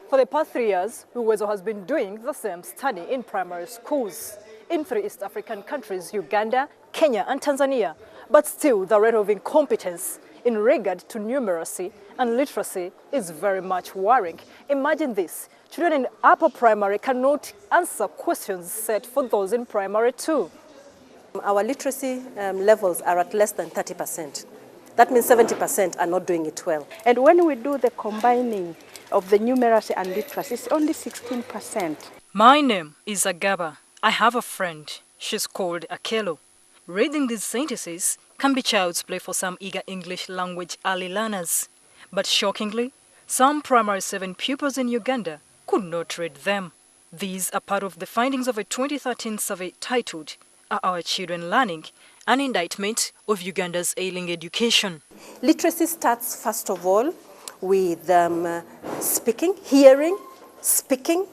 For the past 3 years, UWEZO has been doing the same study in primary schools in 3 East African countries, Uganda, Kenya and Tanzania. But still, the rate of incompetence in regard to numeracy and literacy is very much worrying. Imagine this, children in upper primary cannot answer questions set for those in primary too. Our literacy levels are at less than 30%. That means 70% are not doing it well. And when we do the combining of the numeracy and literacy, it's only 16%. My name is Agaba. I have a friend. She's called Akelo. Reading these sentences can be child's play for some eager English language early learners. But shockingly, some primary 7 pupils in Uganda could not read them. These are part of the findings of a 2013 survey titled, "Are Our Children Learning?" An indictment of Uganda's ailing education. Literacy starts first of all with speaking, hearing, speaking.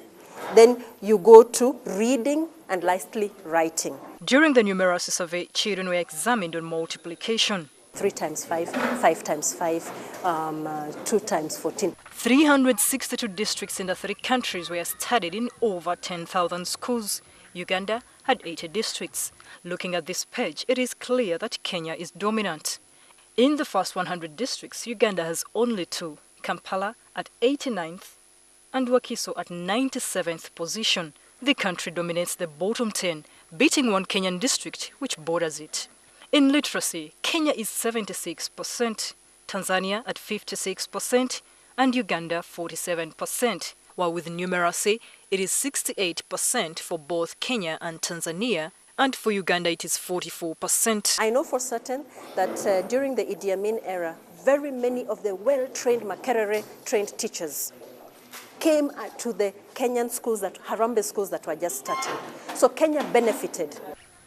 Then you go to reading and lastly writing. During the numeracy survey, children were examined on multiplication. 3 times 5, 5 times 5, 2 times 14. 362 districts in the 3 countries were studied in over 10,000 schools. Uganda had 80 districts. Looking at this page, it is clear that Kenya is dominant. In the first 100 districts, Uganda has only 2, Kampala at 89th and Wakiso at 97th position. The country dominates the bottom 10, beating one Kenyan district which borders it. In literacy, Kenya is 76%, Tanzania at 56% and Uganda 47%, while with numeracy it is 68% for both Kenya and Tanzania, and for Uganda it is 44%. I know for certain that during the Idi Amin era, very many of the well-trained Makerere-trained teachers came to the Kenyan schools, Harambee schools that were just starting. So Kenya benefited.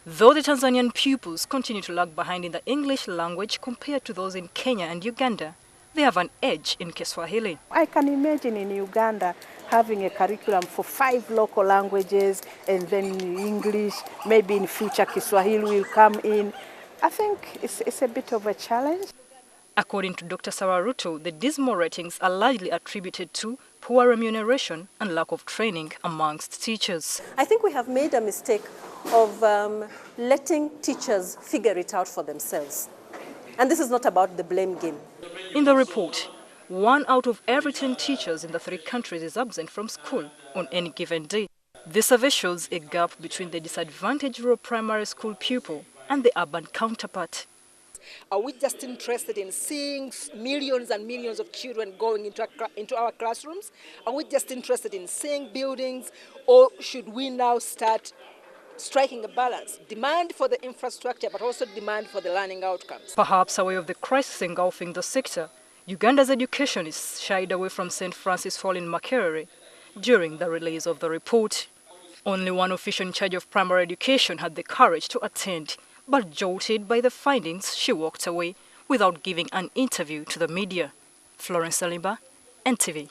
Though the Tanzanian pupils continue to lag behind in the English language compared to those in Kenya and Uganda, they have an edge in Kiswahili. I can imagine in Uganda having a curriculum for 5 local languages and then English, maybe in future Kiswahili will come in. I think it's a bit of a challenge. According to Dr. Sawaruto, the dismal ratings are largely attributed to poor remuneration and lack of training amongst teachers. I think we have made a mistake of letting teachers figure it out for themselves. And this is not about the blame game. In the report, 1 out of every 10 teachers in the 3 countries is absent from school on any given day. The survey shows a gap between the disadvantaged rural primary school pupil and the urban counterpart. Are we just interested in seeing millions and millions of children going into our classrooms? Are we just interested in seeing buildings? Or should we now start striking a balance? Demand for the infrastructure, but also demand for the learning outcomes. Perhaps aware of the crisis engulfing the sector, Uganda's educationists shied away from St. Francis Hall in Makerere during the release of the report. Only one official in charge of primary education had the courage to attend, but jolted by the findings, she walked away without giving an interview to the media. Florence Salimba, NTV.